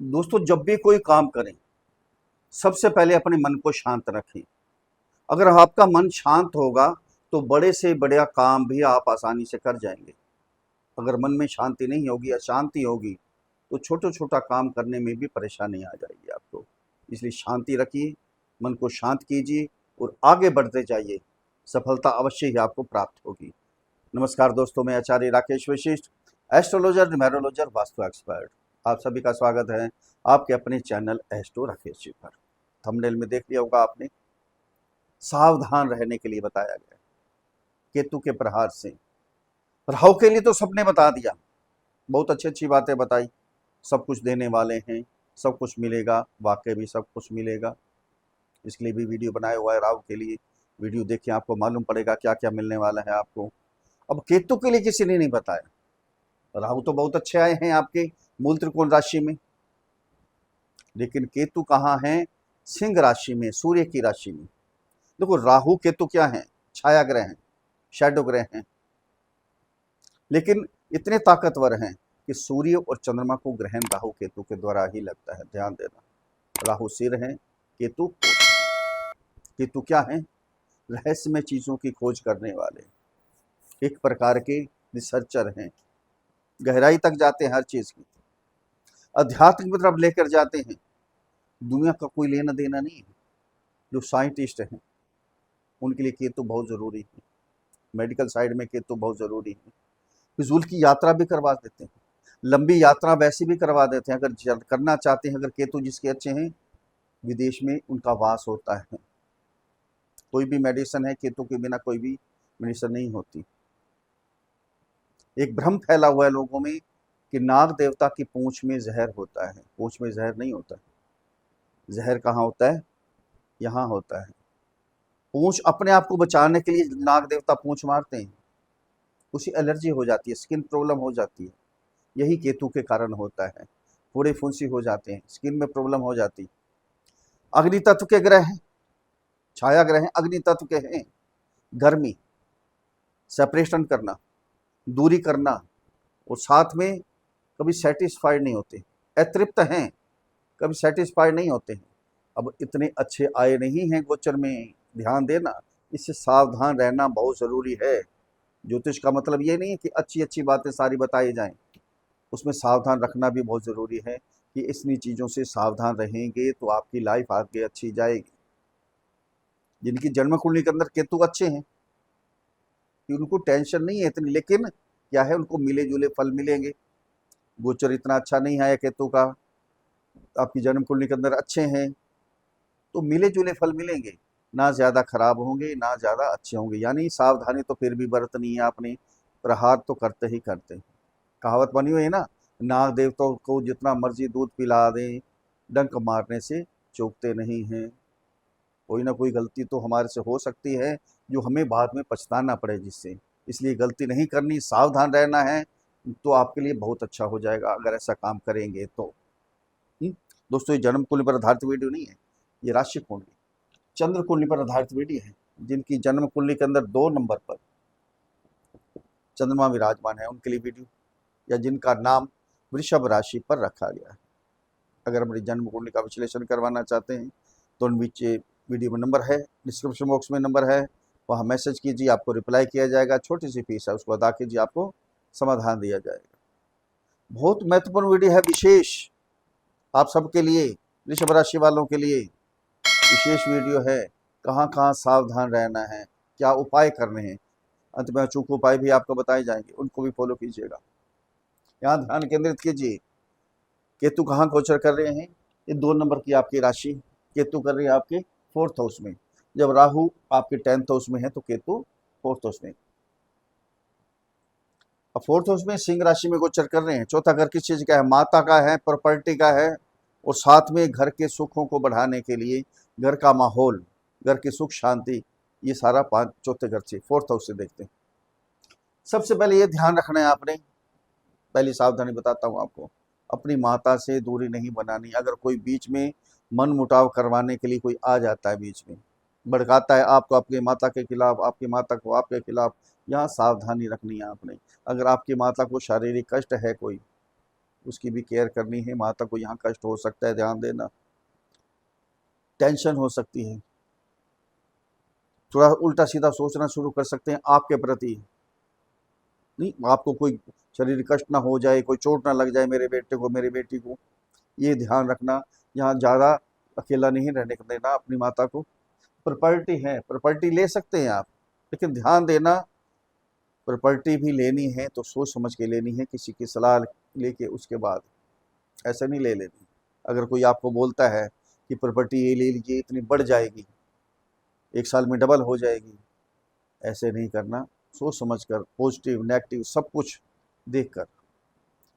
दोस्तों, जब भी कोई काम करें, सबसे पहले अपने मन को शांत रखें। अगर आपका मन शांत होगा तो बड़े से बड़ा काम भी आप आसानी से कर जाएंगे। अगर मन में शांति नहीं होगी, अशांति होगी, तो छोटा छोटा काम करने में भी परेशानी आ जाएगी आपको। इसलिए शांति रखिए, मन को शांत कीजिए और आगे बढ़ते जाइए। सफलता अवश्य ही आपको प्राप्त होगी। नमस्कार दोस्तों, मैं आचार्य राकेश वशिष्ठ, एस्ट्रोलॉजर, न्यूमेरोलॉजर, वास्तु एक्सपर्ट। आप सभी का स्वागत है आपके अपने चैनल एस्ट्रो राकेश जी पर। थंबनेल में देख लिया होगा आपने, सावधान रहने के लिए बताया गया केतु के प्रहार से। राहु के लिए तो सबने बता दिया, बहुत अच्छी अच्छी बातें बताई। सब कुछ देने वाले हैं, सब कुछ मिलेगा, वाकई भी सब कुछ मिलेगा। इसके लिए भी वीडियो बनाया हुआ है। राहु के लिए वीडियो देखिए, आपको मालूम पड़ेगा क्या क्या मिलने वाला है आपको। अब केतु के लिए किसी ने नहीं बताया। राहु तो बहुत अच्छे आए हैं आपके मूल त्रिकोण राशि में, लेकिन केतु कहाँ है? सिंह राशि में, सूर्य की राशि में। देखो, राहु केतु क्या है? छाया ग्रह हैं, शैडो ग्रह हैं, लेकिन इतने ताकतवर हैं कि सूर्य और चंद्रमा को ग्रहण राहु केतु के द्वारा ही लगता है। ध्यान देना, राहु सिर है, केतु कोट है। केतु क्या है? रहस्यमय चीजों की खोज करने वाले, एक प्रकार के रिसर्चर हैं। गहराई तक जाते हैं हर चीज की, अध्यात्म की तरफ लेकर जाते हैं। दुनिया का कोई लेना देना नहीं है। जो साइंटिस्ट हैं उनके लिए केतु बहुत जरूरी है। मेडिकल साइड में केतु बहुत जरूरी है। फिजूल की यात्रा भी करवा देते हैं, लंबी यात्रा वैसे भी करवा देते हैं अगर करना चाहते हैं। अगर केतु जिसके अच्छे हैं, विदेश में उनका वास होता है। कोई भी मेडिसिन है, केतु के बिना कोई भी मेडिसिन नहीं होती। एक भ्रम फैला हुआ है लोगों में कि नाग देवता की पूंछ में जहर होता है। पूंछ में जहर नहीं होता है। जहर कहाँ होता है? यहाँ होता है। पूंछ अपने आप को बचाने के लिए नाग देवता पूंछ मारते हैं, उसी एलर्जी हो जाती है, स्किन प्रॉब्लम हो जाती है। यही केतु के कारण होता है। फोड़े फुंसी हो जाते हैं, स्किन में प्रॉब्लम हो जाती है। अग्नि तत्व के ग्रह हैं, छाया ग्रह हैं, अग्नि तत्व के हैं। गर्मी, सेपरेशन करना, दूरी करना, और साथ में कभी सेटिस्फाइड नहीं होते, अतृप्त हैं, कभी सेटिस्फाइड नहीं होते हैं। अब इतने अच्छे आए नहीं हैं गोचर में, ध्यान देना। इससे सावधान रहना बहुत ज़रूरी है। ज्योतिष का मतलब ये नहीं है कि अच्छी अच्छी बातें सारी बताई जाएं, उसमें सावधान रखना भी बहुत ज़रूरी है कि इतनी चीज़ों से सावधान रहेंगे तो आपकी लाइफ आगे अच्छी जाएगी। जिनकी जन्म कुंडली के अंदर केतु अच्छे हैं कि उनको टेंशन नहीं है इतनी, लेकिन क्या है, उनको मिले जुले फल मिलेंगे। गोचर इतना अच्छा नहीं है केतु का, आपकी जन्म कुंडली के अंदर अच्छे हैं तो मिले जुले फल मिलेंगे। ना ज़्यादा खराब होंगे, ना ज़्यादा अच्छे होंगे। यानी सावधानी तो फिर भी बरतनी है आपने, प्रहार तो करते ही करते हैं। कहावत बनी हुई है ना, नाग देवताओं को जितना मर्जी दूध पिला दें, डंक मारने से चूकते नहीं हैं। कोई ना कोई गलती तो हमारे से हो सकती है जो हमें बाद में पछताना पड़े जिससे। इसलिए गलती नहीं करनी, सावधान रहना है, तो आपके लिए बहुत अच्छा हो जाएगा अगर ऐसा काम करेंगे तो। दोस्तों, ये जन्म कुंडली पर आधारित वीडियो नहीं है, ये राशि कुंडली, चंद्र कुंडली पर आधारित वीडियो है। जिनकी जन्म कुंडली के अंदर 2 नंबर पर चंद्रमा विराजमान है उनके लिए वीडियो, या जिनका नाम वृषभ राशि पर रखा गया है। अगर हमारी जन्म कुंडली का विश्लेषण करवाना चाहते हैं तो नीचे वीडियो में नंबर है, डिस्क्रिप्शन बॉक्स में नंबर है, वहाँ मैसेज कीजिए, आपको रिप्लाई किया जाएगा। छोटी सी फीस है, उसको अदा कीजिए, आपको समाधान दिया जाएगा। बहुत महत्वपूर्ण वीडियो है, विशेष आप सबके लिए, वृषभ राशि वालों के लिए विशेष वीडियो है। कहाँ कहाँ सावधान रहना है, क्या उपाय करने हैं, अंत में अचूक उपाय भी आपको बताए जाएंगे, उनको भी फॉलो कीजिएगा। यहाँ ध्यान केंद्रित कीजिए। केतु कहाँ गोचर कर रहे हैं? ये 2 नंबर की आपकी राशि केतु कर रही है आपके 4th हाउस में। जब राहु आपके 10th हाउस में है तो केतु 4th हाउस में। अब 4th हाउस में सिंह राशि में गोचर कर रहे हैं। चौथा घर किस चीज का है? माता का है, प्रॉपर्टी का है, और साथ में घर के सुखों को बढ़ाने के लिए, घर का माहौल, घर की सुख शांति, ये सारा 4th घर से, 4th हाउस से देखते हैं। सबसे पहले ये ध्यान रखना है आपने, पहली सावधानी बताता हूँ आपको, अपनी माता से दूरी नहीं बनानी। अगर कोई बीच में मन मुटाव करवाने के लिए कोई आ जाता है, बीच में भड़काता है आपको आपकी माता के खिलाफ, आपकी माता को आपके खिलाफ, यहाँ सावधानी रखनी है आपने। अगर आपकी माता को शारीरिक कष्ट है कोई, उसकी भी केयर करनी है। माता को यहाँ कष्ट हो सकता है, ध्यान देना। टेंशन हो सकती है, थोड़ा उल्टा सीधा सोचना शुरू कर सकते हैं आपके प्रति। नहीं, आपको कोई शारीरिक कष्ट ना हो जाए, कोई चोट ना लग जाए मेरे बेटे को, मेरी बेटी को, ये ध्यान रखना। यहाँ ज़्यादा अकेला नहीं रहने देना अपनी माता को। प्रॉपर्टी है, प्रॉपर्टी ले सकते हैं आप, लेकिन ध्यान देना, प्रॉपर्टी भी लेनी है तो सोच समझ के लेनी है, किसी की सलाह लेके उसके बाद ऐसे नहीं ले लेनी। अगर कोई आपको बोलता है कि प्रॉपर्टी ये ले लीजिए, इतनी बढ़ जाएगी, 1 साल में डबल हो जाएगी, ऐसे नहीं करना। सोच समझ कर, पॉजिटिव नेगेटिव सब कुछ देख कर,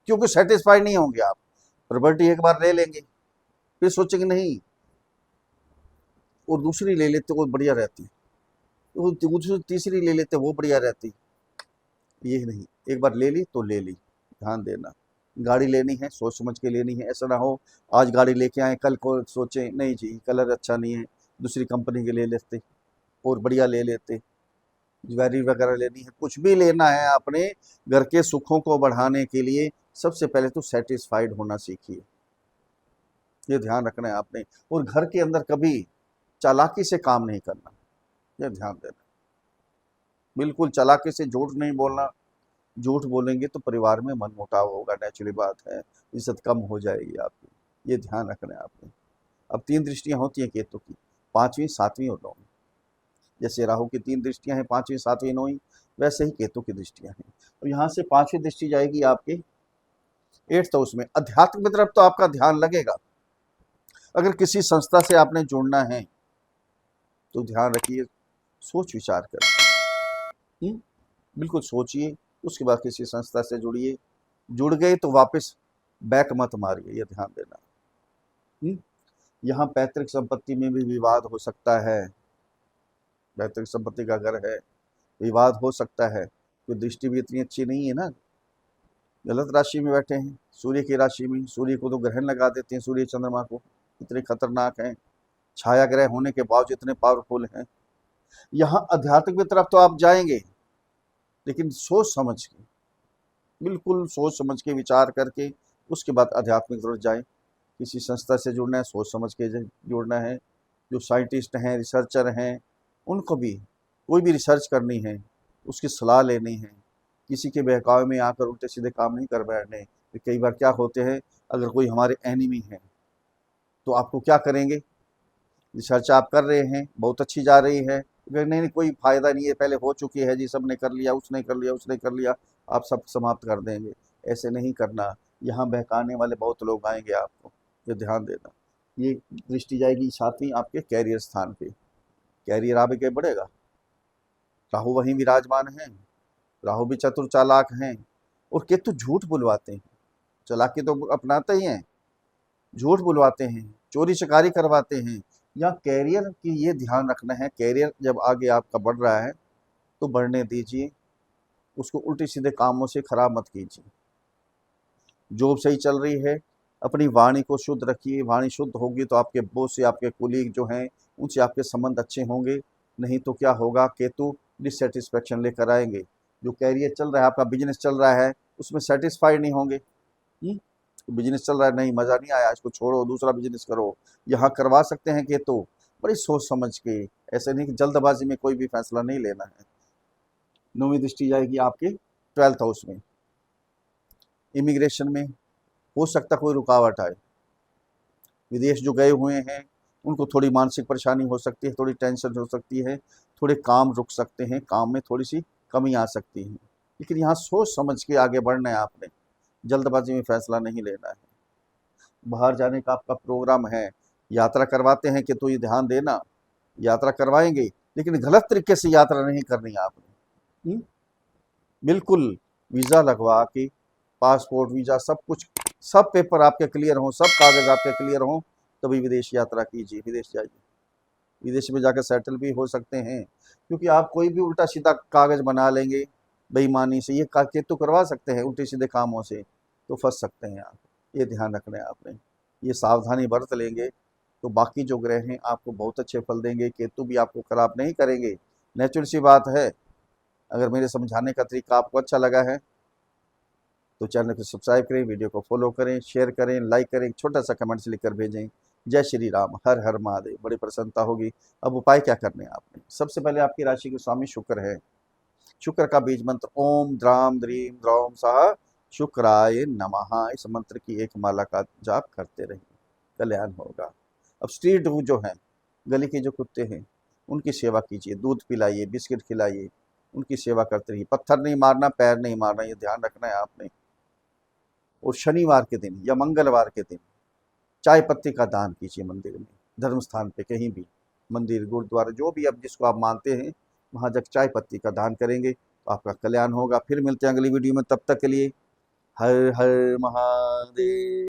क्योंकि सेटिस्फाई नहीं होंगे आप। प्रॉपर्टी एक बार ले लेंगे, फिर सोचेंगे नहीं और दूसरी ले लेते वो बढ़िया रहती, वो दूसरी तीसरी ले लेते वो बढ़िया रहती। ये नहीं, एक बार ले ली तो ले ली। ध्यान देना, गाड़ी लेनी है सोच समझ के लेनी है। ऐसा ना हो आज गाड़ी लेके आए, कल को सोचें नहीं जी कलर अच्छा नहीं है, दूसरी कंपनी के ले लेते और बढ़िया ले लेते। ज्वेलरी वगैरह लेनी है, कुछ भी लेना है अपने घर के सुखों को बढ़ाने के लिए, सबसे पहले तो सेटिस्फाइड होना सीखिए। ये ध्यान रखना है आपने। और घर के अंदर कभी चालाकी से काम नहीं करना, ये ध्यान देना। बिल्कुल चालाकी से झूठ नहीं बोलना। झूठ बोलेंगे तो परिवार में मनमुटाव होगा, नेचुरली बात है, इज्जत कम हो जाएगी आपकी। ये ध्यान रखना है आपने। अब 3 दृष्टियां होती हैं केतु की, 5वीं 7वीं और 9वीं। जैसे राहु की 3 दृष्टियां हैं, 5वीं 7वीं 9वीं, वैसे ही केतु की दृष्टियां हैं। तो यहाँ से 5वीं दृष्टि जाएगी आपके 8th हाउस में। अध्यात्म की तरफ तो आपका ध्यान लगेगा। अगर किसी संस्था से आपने जुड़ना है तो ध्यान रखिए, सोच विचार कर, बिल्कुल सोचिए, उसके बाद किसी संस्था से जुड़िए। जुड़ गए तो वापस बैक मत मारिए, ये ध्यान देना। यहाँ पैतृक संपत्ति में भी विवाद हो सकता है, पैतृक संपत्ति का घर है, विवाद हो सकता है। तो दृष्टि भी इतनी अच्छी नहीं है ना, गलत राशि में बैठे हैं, सूर्य की राशि में। सूर्य को तो ग्रहण लगा देते हैं, सूर्य चंद्रमा को, इतने खतरनाक हैं, छाया ग्रह होने के बावजूद इतने पावरफुल हैं। यहाँ अध्यात्म की तरफ तो आप जाएंगे, लेकिन सोच समझ के, बिल्कुल सोच समझ के विचार करके उसके बाद आध्यात्मिक तरफ जाएं। किसी संस्था से जुड़ना है सोच समझ के जुड़ना है। जो साइंटिस्ट हैं, रिसर्चर हैं, उनको भी कोई भी रिसर्च करनी है, उसकी सलाह लेनी है। किसी के बहकावे में आकर उल्टे सीधे काम नहीं कर बैठने। तो कई बार क्या होते हैं, अगर कोई हमारे एनिमी है तो आपको क्या करेंगे, रिसर्च आप कर रहे हैं, बहुत अच्छी जा रही है, नहीं नहीं कोई फायदा नहीं है, पहले हो चुकी है जी, सबने कर लिया, उसने कर लिया, उसने कर लिया, आप सब समाप्त कर देंगे। ऐसे नहीं करना। यहाँ बहकाने वाले बहुत लोग आएंगे आपको, ये ध्यान देना। ये दृष्टि जाएगी 7वीं आपके कैरियर स्थान पे, कैरियर आगे बढ़ेगा। राहु वहीं विराजमान है, राहु भी चतुर चालाक हैं, और केतु झूठ बुलवाते हैं। चालाकी तो अपनाते ही हैं, झूठ बुलवाते हैं, चोरी चकारी करवाते हैं। या कैरियर की ये ध्यान रखना है, कैरियर जब आगे आपका बढ़ रहा है तो बढ़ने दीजिए, उसको उल्टे सीधे कामों से खराब मत कीजिए। जॉब सही चल रही है, अपनी वाणी को शुद्ध रखिए। वाणी शुद्ध होगी तो आपके बॉस से, आपके कुलीग जो हैं, उनसे आपके संबंध अच्छे होंगे। नहीं तो क्या होगा, केतु डिससेटिस्फेक्शन लेकर आएंगे। जो कैरियर चल रहा है, आपका बिजनेस चल रहा है, उसमें सेटिस्फाइड नहीं होंगे। बिजनेस चल रहा है, नहीं मज़ा नहीं आया, इसको छोड़ो, दूसरा बिजनेस करो। यहाँ करवा सकते हैं केतु, बड़ी सोच समझ के, ऐसे नहीं कि जल्दबाजी में कोई भी फैसला नहीं लेना है। 9वीं दृष्टि जाएगी आपके 12th हाउस में। इमिग्रेशन में हो सकता कोई रुकावट आए। विदेश जो गए हुए हैं उनको थोड़ी मानसिक परेशानी हो सकती है, थोड़ी टेंशन हो सकती है, थोड़े काम रुक सकते हैं, काम में थोड़ी सी कमी आ सकती है। लेकिन यहाँ सोच समझ के आगे बढ़ना है आपने, जल्दबाजी में फैसला नहीं लेना है। बाहर जाने का आपका प्रोग्राम है, यात्रा करवाते हैं कि तो ये ध्यान देना, यात्रा करवाएंगे लेकिन गलत तरीके से यात्रा नहीं करनी है आपने। बिल्कुल वीज़ा लगवा के, पासपोर्ट वीज़ा सब कुछ, सब पेपर आपके क्लियर हों, सब कागज़ आपके क्लियर हों, तभी विदेश यात्रा कीजिए, विदेश जाइए। विदेश में जाकर सेटल भी हो सकते हैं, क्योंकि आप कोई भी उल्टा सीधा कागज़ बना लेंगे बेईमानी से, ये केतु करवा सकते हैं उल्टे सीधे कामों से, तो फंस सकते हैं आप। ये ध्यान रखना है आपने। ये सावधानी बरत लेंगे तो बाकी जो ग्रह हैं आपको बहुत अच्छे फल देंगे। केतु भी आपको खराब नहीं करेंगे, नेचुरल सी बात है। अगर मेरे समझाने का तरीका आपको अच्छा लगा है तो चैनल को सब्सक्राइब करें, वीडियो को फॉलो करें, शेयर करें, लाइक करें, एक छोटा सा कमेंट से लिखकर भेजें। जय श्री राम, हर हर महादेव। बड़ी प्रसन्नता होगी। अब उपाय क्या करने हैं आपने? सबसे पहले आपकी राशि के स्वामी शुक्र है। शुक्र का बीज मंत्र ओम द्राम द्रीम द्रौम सह शुक्राय नमः, इस मंत्र की एक माला का जाप करते रहिए, कल्याण होगा। अब स्ट्रीट जो हैं, गली के जो कुत्ते हैं, उनकी सेवा कीजिए, दूध पिलाइए, बिस्किट खिलाइए, उनकी सेवा करते रहिए। पत्थर नहीं मारना, पैर नहीं मारना, ये ध्यान रखना है आपने। और शनिवार के दिन या मंगलवार के दिन चाय पत्ती का दान कीजिए मंदिर में, धर्म स्थान पे, कहीं भी, मंदिर, गुरुद्वारा, जो भी अब जिसको आप मानते हैं, वहां जब चाय पत्ती का दान करेंगे तो आपका कल्याण होगा। फिर मिलते हैं अगली वीडियो में, तब तक के लिए हर हर महादेव।